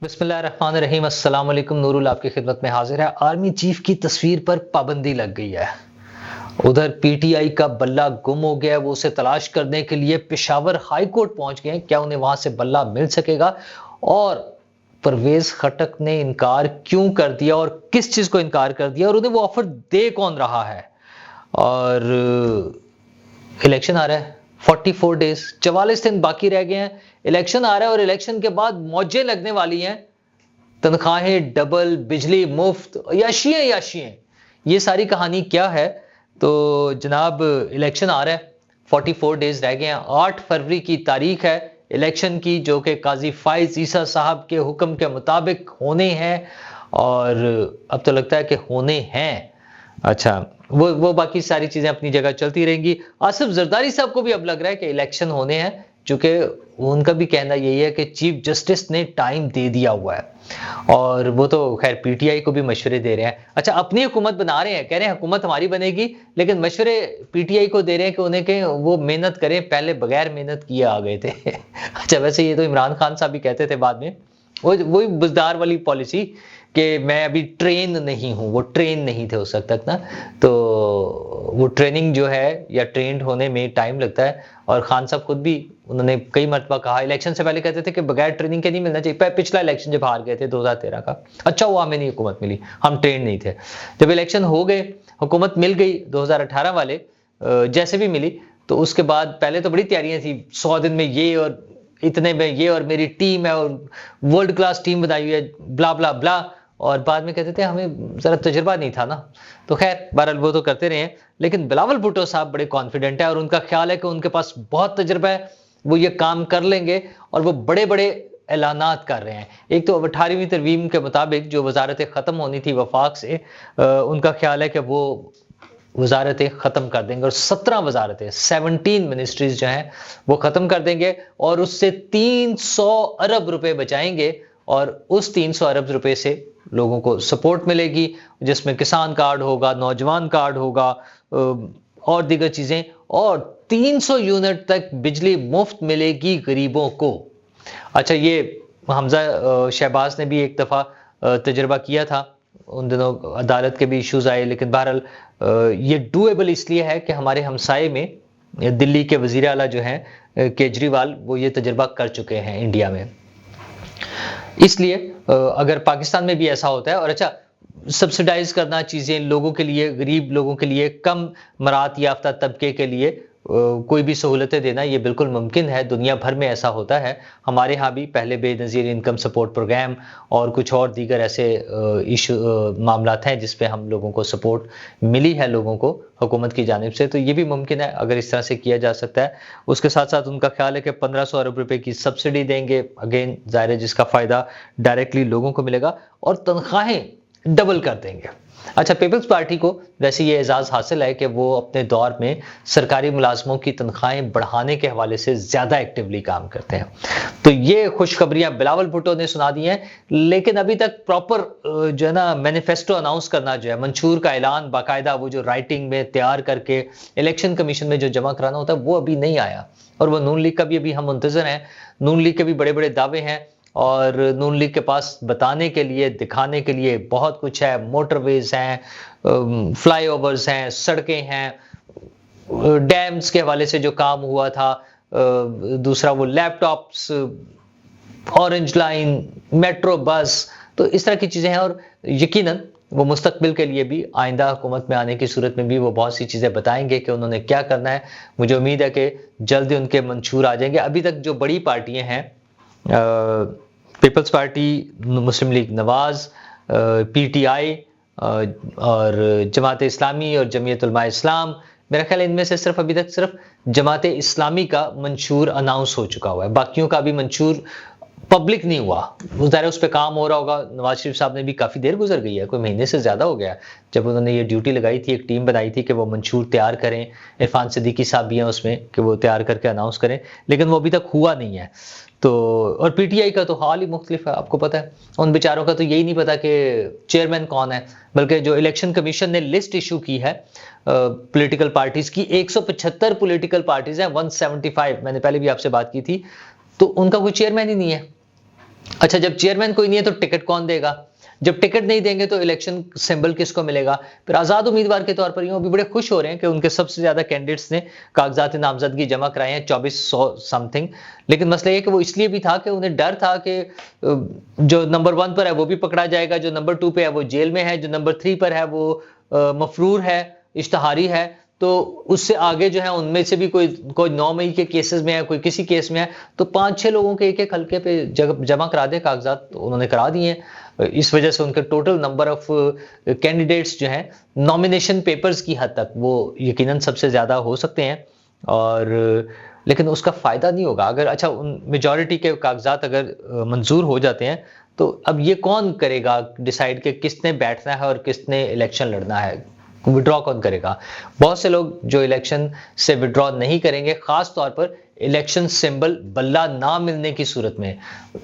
बिस्मिल्लाहिर्रहमानिर्रहीम अस्सलाम वालेकुम। नूरुल आपकी खिदमत में हाजिर है। आर्मी चीफ की तस्वीर पर पाबंदी लग गई है। उधर पीटीआई का बल्ला गुम हो गया है, वो उसे तलाश करने के लिए पेशावर हाई कोर्ट पहुंच गए हैं। क्या उन्हें वहां से बल्ला मिल सकेगा? और परवेज खटक ने इनकार क्यों कर दिया और किस चीज को इनकार कर दिया और उन्हें वो ऑफर दे कौन रहा है? और इलेक्शन आ रहा है, 44 डेज 44 दिन बाकी रह गए हैं। इलेक्शन आ रहा है और इलेक्शन के बाद मौजें लगने वाली हैं। तनख्वाहें डबल, बिजली मुफ्त, याशियां याशियां। ये सारी कहानी क्या है? तो जनाब, इलेक्शन आ रहा है, 44 डेज रह गए हैं। 8 फरवरी की तारीख है इलेक्शन की, जो कि काजी फाइज ईसा साहब के हुक्म के मुताबिक होने हैं। और अब तो लगता है कि होने हैं। अच्छा, वो बाकी सारी चीजें अपनी जगह चलती रहेंगी। आसिफ जरदारी साहब को भी अब लग रहा है कि इलेक्शन होने हैं, चूंकि उनका भी कहना यही है कि चीफ जस्टिस ने टाइम दे दिया हुआ है। और वो तो खैर पीटीआई को भी मशवरे दे रहे हैं। अच्छा, अपनी हुकूमत बना रहे हैं, कह रहे हैं हुकूमत हमारी बनेगी, लेकिन मशवरे पीटीआई को दे रहे हैं कि उन्हें के वो मेहनत करें, पहले बगैर मेहनत किए आ गए थे। अच्छा, वैसे ये तो इमरान खान साहब भी कहते थे बाद में, वही बुजदार वाली पॉलिसी कि मैं अभी ट्रेन नहीं हूं, वो ट्रेन नहीं थे उस वक्त तक ना। तो वो ट्रेनिंग जो है या ट्रेंड होने में टाइम लगता है। और खान साहब खुद भी उन्होंने कई मरतबा कहा, इलेक्शन से पहले कहते थे कि बगैर ट्रेनिंग के नहीं मिलना चाहिए। पिछला इलेक्शन जब हार गए थे 2013 का, अच्छा हुआ हमें नहीं हुकूमत मिली, हम ट्रेन नहीं थे। जब इलेक्शन हो गए, हुकूमत मिल गई 2018 वाले, जैसे भी मिली, तो उसके बाद पहले तो बड़ी तैयारियां थी, 100 दिन में ये और इतने में ये और मेरी टीम है और वर्ल्ड क्लास टीम बनाई हुई है, ब्ला ब्ला ब्ला। और बाद में कहते थे हमें जरा तजुर्बा नहीं था ना। तो खैर बहरहाल वो तो करते रहे हैं, लेकिन बिलावल भुट्टो साहब बड़े कॉन्फिडेंट है और उनका ख्याल है कि उनके पास बहुत तजुर्बा है, वो ये काम कर लेंगे। और वो बड़े बड़े ऐलानात कर रहे हैं। एक तो 18वीं तरमीम के मुताबिक जो वजारतें खत्म होनी थी वफाक से, उनका ख्याल है कि वो वजारतें खत्म कर देंगे और 17 वजारतें, 17 मिनिस्ट्रीज जो हैं वो खत्म कर देंगे और उससे 300 अरब रुपए बचाएंगे। और उस 300 अरब रुपए से लोगों को सपोर्ट मिलेगी, जिसमें किसान कार्ड होगा, नौजवान कार्ड होगा और दीगर चीजें। और 300 यूनिट तक बिजली मुफ्त मिलेगी गरीबों को। अच्छा, ये हमजा शहबाज ने भी एक दफा तजर्बा किया था, उन दिनों अदालत के भी इश्यूज आए, लेकिन बहरहाल ये डूएबल इसलिए है कि हमारे हमसाए में दिल्ली के वजीर आला जो हैं केजरीवाल, वो ये तजर्बा कर चुके हैं इंडिया में। इसलिए अगर पाकिस्तान में भी ऐसा होता है, और अच्छा, सब्सिडाइज करना चीजें लोगों के लिए, गरीब लोगों के लिए, कम मरात याफ्ता तबके के लिए कोई भी सहूलतें देना, ये बिल्कुल मुमकिन है। दुनिया भर में ऐसा होता है। हमारे यहाँ भी पहले बेनज़ीर इनकम सपोर्ट प्रोग्राम और कुछ और दीगर ऐसे इशू मामलात हैं जिसपे हम लोगों को सपोर्ट मिली है, लोगों को हुकूमत की जानिब से। तो ये भी मुमकिन है अगर इस तरह से किया जा सकता है। उसके साथ साथ उनका ख्याल है कि 1500 अरब रुपए की सब्सिडी देंगे, अगेन जाहिर है जिसका फायदा डायरेक्टली लोगों को मिलेगा, और तनख्वाहें डबल कर देंगे। अच्छा, पीपल्स पार्टी को वैसे ये एजाज हासिल है कि वो अपने दौर में सरकारी मुलाजमों की तनख्वाहें बढ़ाने के हवाले से ज्यादा एक्टिवली काम करते हैं। तो ये खुशखबरियां बिलावल भुट्टो ने सुना दी हैं, लेकिन अभी तक प्रॉपर जो है ना मैनिफेस्टो अनाउंस करना, जो है मंशूर का ऐलान बाकायदा वो जो राइटिंग में तैयार करके इलेक्शन कमीशन में जो जमा कराना होता है, वो अभी नहीं आया। और वो नून लीग का भी अभी हम मुंतजर हैं। नून लीग के भी बड़े बड़े दावे हैं और नून लीग के पास बताने के लिए, दिखाने के लिए बहुत कुछ है। मोटरवेज हैं, फ्लाईओवर्स हैं, सड़कें हैं, डैम्स के हवाले से जो काम हुआ था, दूसरा वो laptops, orange line, metro bus, तो इस तरह की चीजें हैं। और यकीनन वो मुस्तकबिल के लिए भी, आइंदा हुकूमत में आने की सूरत में भी वो बहुत सी चीजें बताएंगे कि उन्होंने क्या करना है। मुझे उम्मीद है कि जल्दी उनके मंशूर आ जाएंगे। अभी तक जो बड़ी पार्टियां हैं, पीपल्स पार्टी, मुस्लिम लीग नवाज, पीटीआई और जमात इस्लामी और जमीयत उलमा इस्लाम, मेरा ख्याल इनमें से सिर्फ अभी तक सिर्फ जमात इस्लामी का मंशूर अनाउंस हो चुका हुआ है। बाकियों का भी मंशूर पब्लिक नहीं हुआ। ज़ाहिर उस पर काम हो रहा होगा। नवाज शरीफ साहब ने भी काफ़ी देर गुजर गई है, कोई महीने से ज़्यादा हो गया जब उन्होंने ये ड्यूटी लगाई थी, एक टीम बनाई थी कि वो मंशूर तैयार करें। इरफान सिद्दीकी साहब भी हैं उसमें कि वो तैयार करके अनाउंस करें, लेकिन वो अभी तक हुआ नहीं है। तो और पीटीआई का तो हाल ही मुख्तलिफ है, आपको पता है। उन बेचारों का तो यही नहीं पता कि चेयरमैन कौन है, बल्कि जो इलेक्शन कमीशन ने लिस्ट इशू की है पॉलिटिकल पार्टीज की, 175 पॉलिटिकल पार्टीज हैं, 175, मैंने पहले भी आपसे बात की थी, तो उनका कोई चेयरमैन ही नहीं है। अच्छा, जब चेयरमैन कोई नहीं है तो टिकट कौन देगा? जब टिकट नहीं देंगे तो इलेक्शन सिंबल किसको मिलेगा? फिर आजाद उम्मीदवार के तौर पर यूं अभी बड़े खुश हो रहे हैं कि उनके सबसे ज्यादा कैंडिडेट्स ने कागजात नामजदगी जमा कराए हैं, 2400 समथिंग। लेकिन मसला ये कि वो इसलिए भी था कि उन्हें डर था कि जो नंबर 1 पर है वो भी पकड़ा जाएगा, जो नंबर 2 पे है वो जेल में है, जो नंबर 3 पर है वो मफरूर है, इश्तहारी है। तो उससे आगे जो है उनमें से भी कोई 9 मई के केसेस में है, कोई किसी केस में है, तो 5-6 लोगों के एक-एक हलके पे जमा करा दे कागजात, तो उन्होंने करा दिए हैं। इस वजह से उनके टोटल नंबर ऑफ कैंडिडेट्स जो हैं नॉमिनेशन पेपर्स की हद तक वो यकीनन सबसे ज्यादा हो सकते हैं। और लेकिन उसका फायदा नहीं होगा अगर अच्छा उन मेजॉरिटी के कागजात अगर मंजूर हो जाते हैं, तो अब ये कौन करेगा डिसाइड कि किसने बैठना है और किसने इलेक्शन लड़ना है? विड्रॉ कौन करेगा? बहुत से लोग जो इलेक्शन से विड्रॉ नहीं करेंगे, खास तौर पर इलेक्शन सिंबल बल्ला ना मिलने की सूरत में।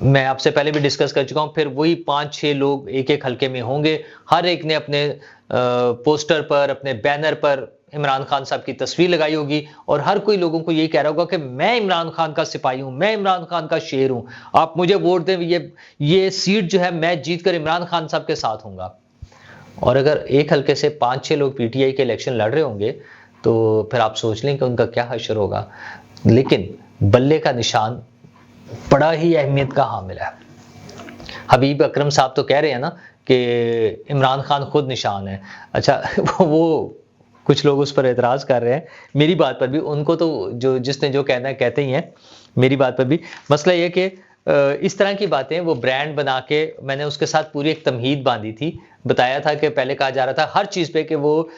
मैं आपसे पहले भी डिस्कस कर चुका हूं, फिर वही 5-6 लोग एक एक हलके में होंगे, हर एक ने अपने पोस्टर पर, अपने बैनर पर इमरान खान साहब की तस्वीर लगाई होगी और हर कोई लोगों को यही कह रहा होगा कि मैं इमरान खान का सिपाही हूं, मैं इमरान खान का शेर हूं, आप मुझे वोट दें, ये सीट जो है मैं जीतकर इमरान खान साहब के साथ हूंगा। और अगर एक हल्के से 5-6 लोग पीटीआई के इलेक्शन लड़ रहे होंगे तो फिर आप सोच लें कि उनका क्या हश्र होगा। लेकिन बल्ले का निशान बड़ा ही अहमियत का हामिल है। हबीब अकरम साहब तो कह रहे हैं ना कि इमरान खान खुद निशान है। अच्छा वो कुछ लोग उस पर एतराज कर रहे हैं मेरी बात पर भी, उनको तो जो जिसने जो कहना है कहते ही हैं, मेरी बात पर भी। मसला ये कि इस तरह की बातें वो ब्रांड बना के, मैंने उसके साथ पूरी एक तमहीद बांधी थी, बताया था कि पहले कहा जा रहा था हर चीज पे कि वो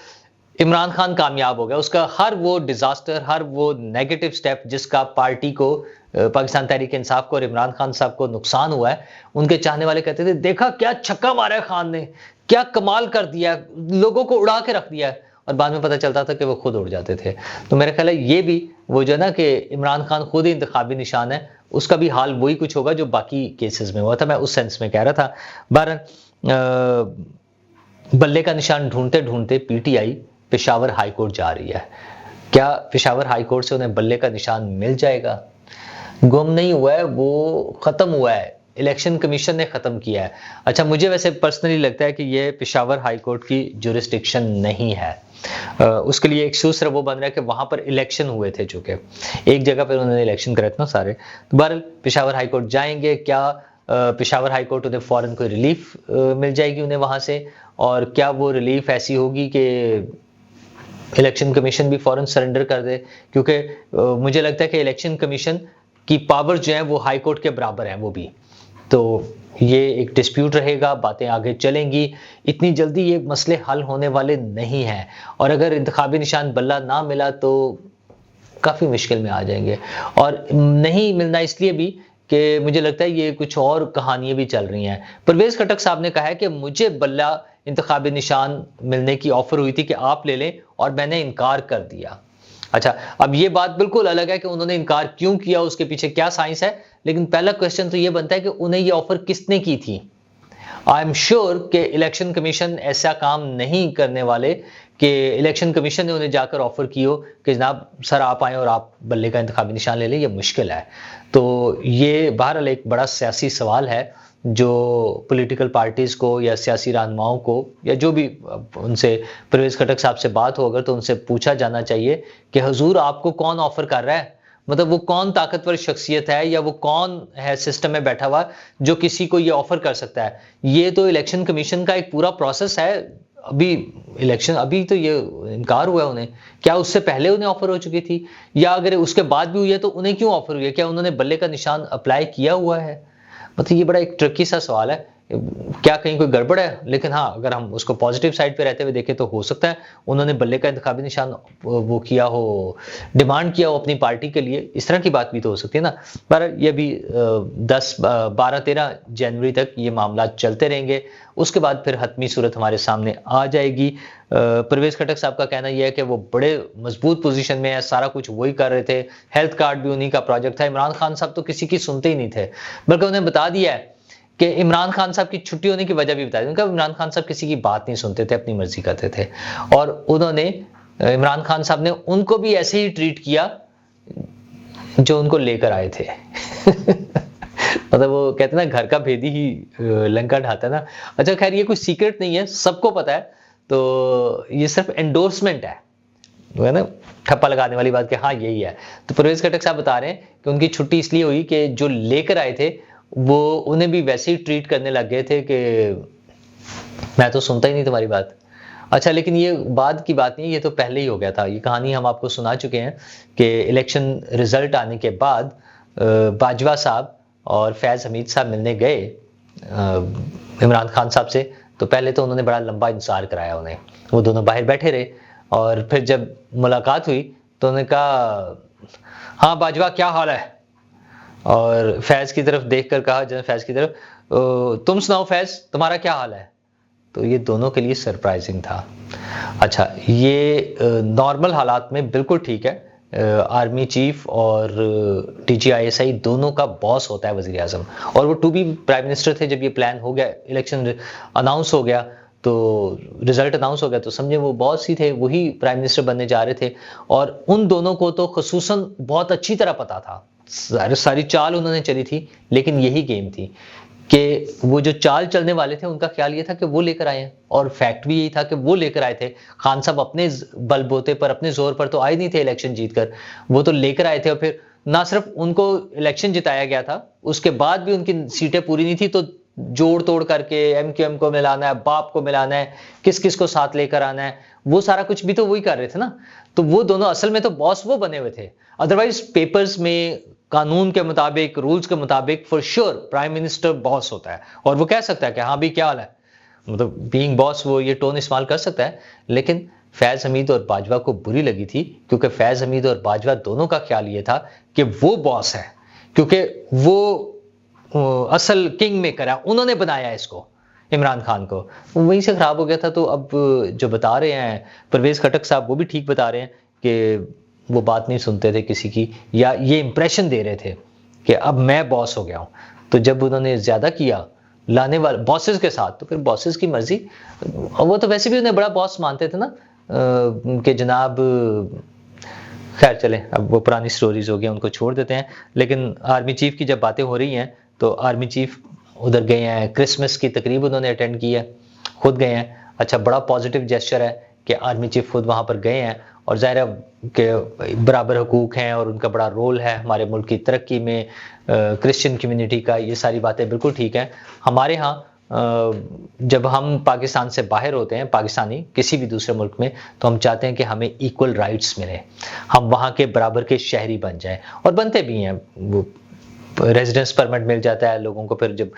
इमरान खान कामयाब हो गया, उसका हर वो डिजास्टर, हर वो नेगेटिव स्टेप जिसका पार्टी को, पाकिस्तान तहरीक इंसाफ को और इमरान खान साहब को नुकसान हुआ है, उनके चाहने वाले कहते थे देखा क्या छक्का मारा है खान ने, क्या कमाल कर दिया, लोगों को उड़ा के रख दिया है। और बाद में पता चलता था कि वो खुद उड़ जाते थे। तो मेरा ख्याल है ये भी वो जो ना कि इमरान खान खुद ही इंतखाबी निशान है, उसका भी हाल वही कुछ होगा जो बाकी केसेस में हुआ था। मैं उस सेंस में कह रहा था। बहरहाल बल्ले का निशान ढूंढते ढूंढते पीटीआई पेशावर हाईकोर्ट जा रही है। क्या पेशावर हाईकोर्ट से उन्हें बल्ले का निशान मिल जाएगा? गुम नहीं हुआ है, वो खत्म हुआ है, इलेक्शन कमीशन ने खत्म किया है। अच्छा, मुझे वैसे पर्सनली लगता है कि ये पेशावर हाईकोर्ट की जुरिस्डिक्शन नहीं है। उसके लिए एक सूत्र वो बन रहा है कि वहां पर इलेक्शन हुए थे, चूंकि एक जगह पर उन्होंने इलेक्शन करे थे ना सारे। तो बहरहाल पेशावर हाईकोर्ट जाएंगे, क्या पेशावर हाईकोर्ट उन्हें फौरन कोई रिलीफ मिल जाएगी उन्हें वहां से? और क्या वो रिलीफ ऐसी होगी कि इलेक्शन कमीशन भी फौरन सरेंडर कर दे? क्योंकि मुझे लगता है कि इलेक्शन कमीशन की पावर जो है वो हाई कोर्ट के बराबर है वो भी। तो ये एक डिस्प्यूट रहेगा, बातें आगे चलेंगी, इतनी जल्दी ये मसले हल होने वाले नहीं हैं। और अगर इंतखाबी निशान बल्ला ना मिला तो काफी मुश्किल में आ जाएंगे। और नहीं मिलना इसलिए भी कि मुझे लगता है ये कुछ और कहानियां भी चल रही हैं। परवेज खटक साहब ने कहा है कि मुझे बल्ला इंतखाबी निशान मिलने की ऑफर हुई थी कि आप ले लें और मैंने इनकार कर दिया। अच्छा, अब ये बात बिल्कुल अलग है कि उन्होंने इनकार क्यों किया, उसके पीछे क्या साइंस है। लेकिन पहला क्वेश्चन तो ये बनता है कि उन्हें ये ऑफर किसने की थी? आई एम श्योर कि इलेक्शन कमीशन ऐसा काम नहीं करने वाले कि इलेक्शन कमीशन ने उन्हें जाकर ऑफर की हो कि जनाब सर आप आए और आप बल्ले का इंतखाबी निशान ले लें, ये मुश्किल है। तो ये बहरहाल एक बड़ा सियासी सवाल है जो पॉलिटिकल पार्टीज को या सियासी रहनुमाओं को या जो भी उनसे, परवेज खटक साहब से बात हो अगर तो उनसे पूछा जाना चाहिए कि हुजूर आपको कौन ऑफर कर रहा है? मतलब वो कौन ताकतवर शख्सियत है या वो कौन है सिस्टम में बैठा हुआ जो किसी को ये ऑफर कर सकता है? ये तो इलेक्शन कमीशन का एक पूरा प्रोसेस है। अभी इलेक्शन, अभी तो ये इनकार हुआ है उन्हें, क्या उससे पहले उन्हें ऑफर हो चुकी थी? या अगर उसके बाद भी हुई है तो उन्हें क्यों ऑफर हुई है? क्या उन्होंने बल्ले का निशान अप्लाई किया हुआ है? मतलब ये बड़ा एक ट्रिकी सा सवाल है। क्या कहीं कोई गड़बड़ है? लेकिन हाँ, अगर हम उसको पॉजिटिव साइड पे रहते हुए देखें तो हो सकता है उन्होंने बल्ले का इंतखाबी निशान वो किया हो, डिमांड किया हो अपनी पार्टी के लिए, इस तरह की बात भी तो हो सकती है ना। पर ये भी 12-13 जनवरी तक ये मामला चलते रहेंगे, उसके बाद फिर हतमी सूरत हमारे सामने आ जाएगी। परवेज खटक साहब का कहना यह है कि वो बड़े मजबूत पोजीशन में है, सारा कुछ वही कर रहे थे, हेल्थ कार्ड भी उन्हीं का प्रोजेक्ट था। इमरान खान साहब तो किसी की सुनते ही नहीं थे, बल्कि उन्हें बता दिया है कि इमरान खान साहब की छुट्टी होने की वजह भी बता दी। उनका इमरान खान साहब किसी की बात नहीं सुनते थे, अपनी मर्जी करते थे। और उन्होंने, इमरान खान साहब ने उनको भी ऐसे ही ट्रीट किया जो उनको लेकर आए थे। मतलब वो कहते हैं ना, घर का भेदी ही लंका ढाता है ना। अच्छा खैर, ये कोई सीक्रेट नहीं है, सबको पता है। तो ये सिर्फ एंडोर्समेंट है, वो है ना, ठप्पा लगाने वाली बात कि हाँ यही है। तो परवेज खटक साहब बता रहे हैं कि उनकी छुट्टी इसलिए हुई कि जो लेकर आए थे वो उन्हें भी वैसे ही ट्रीट करने लग गए थे कि मैं तो सुनता ही नहीं तुम्हारी बात। अच्छा, लेकिन ये बाद की बात नहीं, ये तो पहले ही हो गया था। ये कहानी हम आपको सुना चुके हैं कि इलेक्शन रिजल्ट आने के बाद बाजवा साहब और फैज़ हमीद साहब मिलने गए इमरान खान साहब से। तो पहले तो उन्होंने बड़ा लंबा इंतजार कराया उन्हें, वो दोनों बाहर बैठे रहे, और फिर जब मुलाकात हुई तो उन्होंने कहा, हाँ बाजवा क्या हाल है? और फैज़ की तरफ देखकर कहा, जन फैज़ की तरफ, तुम सुनाओ फैज़, तुम्हारा क्या हाल है? तो ये दोनों के लिए सरप्राइजिंग था। अच्छा, ये नॉर्मल हालात में बिल्कुल ठीक है। आर्मी चीफ और DGISI दोनों का बॉस होता है वजीर आजम, और वो टू बी प्राइम मिनिस्टर थे जब ये प्लान हो गया, इलेक्शन अनाउंस हो गया, तो रिजल्ट अनाउंस हो गया, तो समझे वो बॉस ही थे, वही प्राइम मिनिस्टर बनने जा रहे थे। और उन दोनों को तो खुसूसन बहुत अच्छी तरह पता था, सारी चाल उन्होंने चली थी, लेकिन यही गेम थी कि वो जो चाल चलने वाले थे उनका ख्याल ये था कि वो लेकर आए हैं, और फैक्ट भी यही था कि वो लेकर आए थे। खान साहब अपने बलबूते पर, अपने जोर पर तो आए नहीं थे इलेक्शन जीतकर, वो तो लेकर आए थे। और फिर ना सिर्फ उनको इलेक्शन जिताया गया था, उसके बाद भी उनकी सीटें पूरी नहीं थी, तो जोड़ तोड़ करके MQM को मिलाना है, बाप को मिलाना है, किस किस को साथ लेकर आना है, वो सारा कुछ भी तो वही कर रहे थे ना। तो वो दोनों असल में तो बॉस वो बने हुए थे। अदरवाइज पेपर्स में, कानून के मुताबिक, रूल्स के मुताबिक for sure prime minister boss होता है, और वो कह सकता है कि हाँ भी क्या हाल है, मतलब बीइंग बॉस वो ये टोन इस्तेमाल कर सकता है। लेकिन फैज हमीद और बाजवा को बुरी लगी थी, क्योंकि फैज हमीद और बाजवा दोनों का ख्याल ये था कि वो बॉस है, क्योंकि वो असल किंग मेकर है, उन्होंने बनाया इसको, इमरान खान को। वहीं से खराब हो गया था। तो अब जो बता रहे हैं परवेज खटक साहब, वो भी ठीक बता रहे हैं कि वो बात नहीं सुनते थे किसी की, या ये इंप्रेशन दे रहे थे कि अब मैं बॉस हो गया हूं। तो जब उन्होंने ज्यादा किया लाने वाले बॉसेस के साथ, तो फिर बॉसेस की मर्जी, वो तो वैसे भी उन्हें बड़ा बॉस मानते थे ना, कि जनाब, खैर चले, अब वो पुरानी स्टोरीज हो गई, उनको छोड़ देते हैं। लेकिन आर्मी चीफ की जब बातें हो रही हैं, तो आर्मी चीफ उधर गए हैं, क्रिसमस की तकरीब उन्होंने अटेंड की है, खुद गए हैं। अच्छा, बड़ा पॉजिटिव जेस्चर है कि आर्मी चीफ खुद वहां पर गए हैं, और जाहिर है कि बराबर हकूक हैं और उनका बड़ा रोल है हमारे मुल्क की तरक्की में, क्रिश्चियन कम्युनिटी का, ये सारी बातें बिल्कुल ठीक हैं। हमारे यहाँ जब हम पाकिस्तान से बाहर होते हैं, पाकिस्तानी किसी भी दूसरे मुल्क में, तो हम चाहते हैं कि हमें इक्वल राइट्स मिले, हम वहाँ के बराबर के शहरी बन जाएं, और बनते भी हैं। वो रेजिडेंस परमिट मिल जाता है लोगों को, फिर जब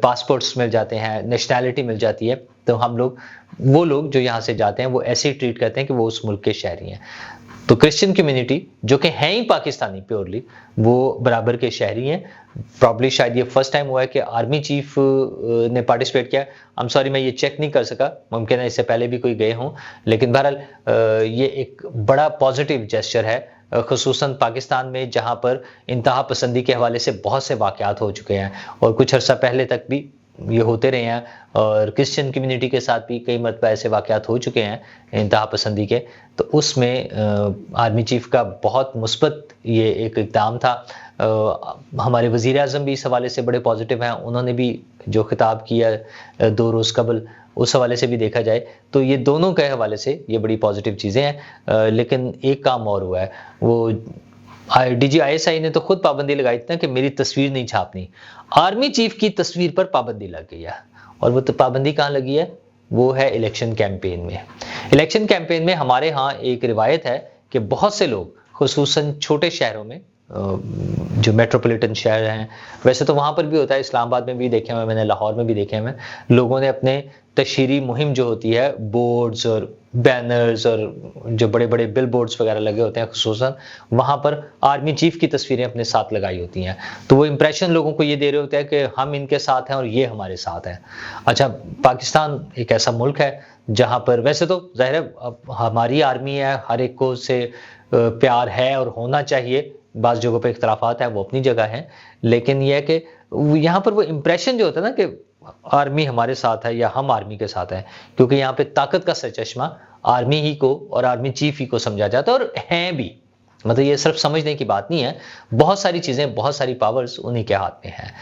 पासपोर्ट्स मिल जाते हैं, नेशनैलिटी मिल जाती है, तो हम लोग, वो लोग जो यहाँ से जाते हैं, वो ऐसे ही ट्रीट करते हैं कि वो उस मुल्क के शहरी हैं। तो क्रिश्चियन कम्युनिटी जो कि हैं ही पाकिस्तानी प्योरली, वो बराबर के शहरी हैं। प्रॉब्ली शायद ये फर्स्ट टाइम हुआ है कि आर्मी चीफ ने पार्टिसिपेट किया। आई एम सॉरी, मैं ये चेक नहीं कर सका, मुमकिन है इससे पहले भी कोई गए हों, लेकिन बहरहाल ये एक बड़ा पॉजिटिव जेस्चर है, खुसूसन पाकिस्तान में, जहां पर इंतहा पसंदी के हवाले से बहुत से वाकयात हो चुके हैं, और कुछ अर्सा पहले तक भी ये होते रहे हैं, और क्रिश्चियन कम्युनिटी के साथ भी कई मरतबा ऐसे वाकयात हो चुके हैं इंतहा पसंदी के। तो उसमें आर्मी चीफ का बहुत मुस्बत ये एक इक़दाम था। हमारे वज़ीर आज़म भी इस हवाले से बड़े पॉजिटिव हैं, उन्होंने भी जो खिताब किया 2 रोज़ कबल, उस हवाले से भी देखा जाए तो ये दोनों के हवाले से ये बड़ी पॉजिटिव चीज़ें हैं। लेकिन एक काम और हुआ है, वो DGISI ने तो खुद पाबंदी लगाई थी ना कि मेरी तस्वीर नहीं छापनी, आर्मी चीफ की तस्वीर पर पाबंदी लग गई है। और वो तो पाबंदी कहाँ लगी है? वो है इलेक्शन कैंपेन में। इलेक्शन कैंपेन में हमारे यहाँ एक रिवायत है कि बहुत से लोग, खुसूसन छोटे शहरों में, जो मेट्रोपॉलिटन शहर हैं, वैसे तो वहाँ पर भी होता है, इस्लामाबाद में भी देखे हुए मैंने, लाहौर में भी देखे हुए, लोगों ने अपने तशहीरी मुहिम जो होती है, बोर्ड्स और बैनर्स और जो बड़े बड़े बिल बोर्ड्स वगैरह लगे होते हैं, खुसूसन वहाँ पर आर्मी चीफ की तस्वीरें अपने साथ लगाई होती हैं। तो वो इंप्रेशन लोगों को ये दे रहे होते हैं कि हम इनके साथ हैं और ये हमारे साथ हैं। अच्छा, पाकिस्तान एक ऐसा मुल्क है जहाँ पर वैसे तो जाहिर है हमारी आर्मी है, हर एक को से प्यार है और होना चाहिए, बाज़ जगहों पे इख्तलाफात है, वो अपनी जगह है, लेकिन यह है कि यहाँ पर वो इंप्रेशन जो होता है ना कि आर्मी हमारे साथ है या हम आर्मी के साथ हैं, क्योंकि यहाँ पे ताकत का सरचश्मा आर्मी ही को और आर्मी चीफ ही को समझा जाता है, और हैं भी, मतलब ये सिर्फ समझने की बात नहीं है, बहुत सारी चीज़ें, बहुत सारी पावर्स उन्हीं के हाथ में हैं।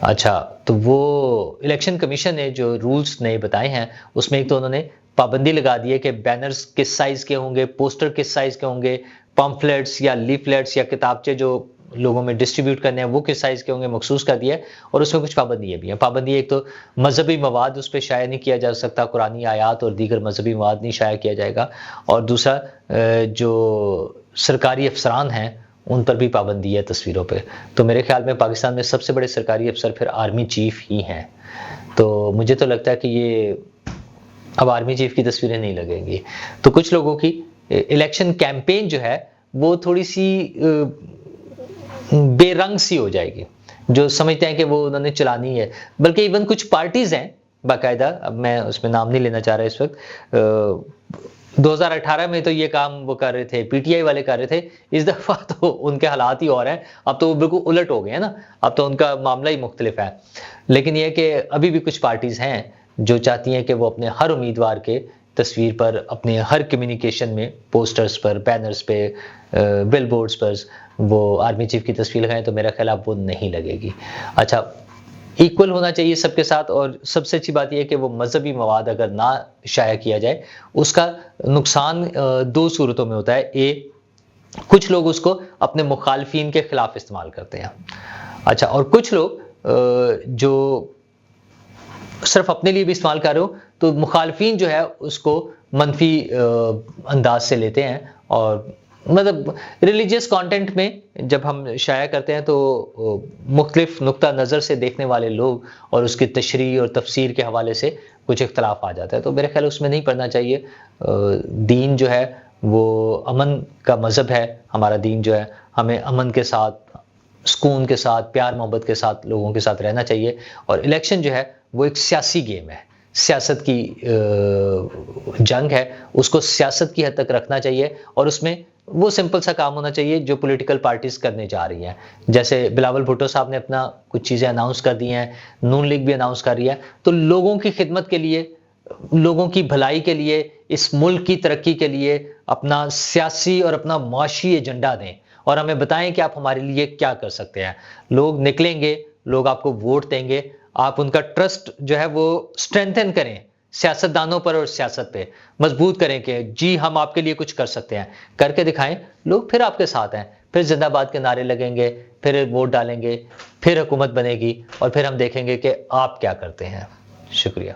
अच्छा, तो वो इलेक्शन कमीशन ने जो रूल्स नए बताए हैं, उसमें एक तो उन्होंने पाबंदी लगा दी है कि बैनर्स किस साइज़ के होंगे, पोस्टर किस साइज़ के होंगे, पम्फलेट्स या लीफलेट्स या किताबचे जो लोगों में डिस्ट्रीब्यूट करने हैं वो किस साइज़ के होंगे मखसूस कर दिया है। और उसमें कुछ पाबंदियाँ भी हैं। पाबंदी एक तो मज़हबी मवाद उस पे शाया नहीं किया जा सकता, कुरानी आयात और दीगर मज़हबी मवाद नहीं शाया किया जाएगा। और दूसरा जो सरकारी अफ़सरान हैं, उन पर भी पाबंदी है तस्वीरों पे। तो मेरे ख्याल में पाकिस्तान में सबसे बड़े सरकारी अफ़सर फिर आर्मी चीफ़ ही हैं। तो मुझे तो लगता है कि ये अब आर्मी चीफ़ की तस्वीरें नहीं लगेंगी। तो कुछ लोगों की इलेक्शन कैंपेन जो है, वो थोड़ी-सी बेरंग सी हो जाएगी, जो समझते हैं कि वो उन्होंने चलानी है। बल्कि इवन कुछ पार्टीज़ हैं बाकायदा, अब मैं उसमें नाम नहीं लेना चाह रहा इस वक़्त, 2018 में तो ये काम वो कर रहे थे, पीटीआई वाले कर रहे थे। इस दफ़ा तो उनके हालात ही और हैं, अब तो वो बिल्कुल उलट हो गए हैं ना, अब तो उनका मामला ही मुख्तलिफ है। लेकिन ये है कि अभी भी कुछ पार्टीज़ हैं, जो चाहती हैं कि वो अपने हर उम्मीदवार के तस्वीर पर, अपने हर कम्युनिकेशन में, पोस्टर्स पर, बैनर्स पे, बिलबोर्ड्स पर वो आर्मी चीफ की तस्वीर लगाएं। तो मेरा ख्याल अब वो नहीं लगेगी। अच्छा, इक्वल होना चाहिए सबके साथ। और सबसे अच्छी बात यह है कि वो मजहबी मवाद अगर ना शाया किया जाए, उसका नुकसान दो सूरतों में होता है। कुछ लोग उसको अपने मुखालफिन के खिलाफ इस्तेमाल करते हैं। अच्छा, और कुछ लोग जो सिर्फ अपने लिए भी इस्तेमाल कर रहे हो, तो मुखालफिन जो है उसको मनफी अंदाज से लेते हैं। और मतलब रिलीजियस कंटेंट में जब हम शाया करते हैं, तो मुख्तलिफ नुक्ता नज़र से देखने वाले लोग और उसकी तशरीह और तफसीर के हवाले से कुछ इख्तलाफ आ जाता है। तो मेरे ख्याल उसमें नहीं पढ़ना चाहिए। दीन जो है वो अमन का मज़हब है। हमारा दीन जो है, हमें अमन के साथ, सुकून के साथ, प्यार मोहब्बत के साथ लोगों के साथ रहना चाहिए। और इलेक्शन जो है वो एक सियासी गेम है, सियासत की जंग है, उसको सियासत की हद तक रखना चाहिए। और उसमें वो सिंपल सा काम होना चाहिए जो पॉलिटिकल पार्टीज करने जा रही हैं। जैसे बिलावल भुट्टो साहब ने अपना कुछ चीज़ें अनाउंस कर दी हैं, नून लीग भी अनाउंस कर रही है। तो लोगों की खिदमत के लिए, लोगों की भलाई के लिए, इस मुल्क की तरक्की के लिए अपना सियासी और अपना माशी एजेंडा दें और हमें बताएं कि आप हमारे लिए क्या कर सकते हैं। लोग निकलेंगे, लोग आपको वोट देंगे, आप उनका ट्रस्ट जो है वो स्ट्रेंथन करें, सियासतदानों पर और सियासत पे मजबूत करें कि जी हम आपके लिए कुछ कर सकते हैं, करके दिखाएं। लोग फिर आपके साथ हैं, फिर जिंदाबाद के नारे लगेंगे, फिर वोट डालेंगे, फिर हुकूमत बनेगी और फिर हम देखेंगे कि आप क्या करते हैं। शुक्रिया।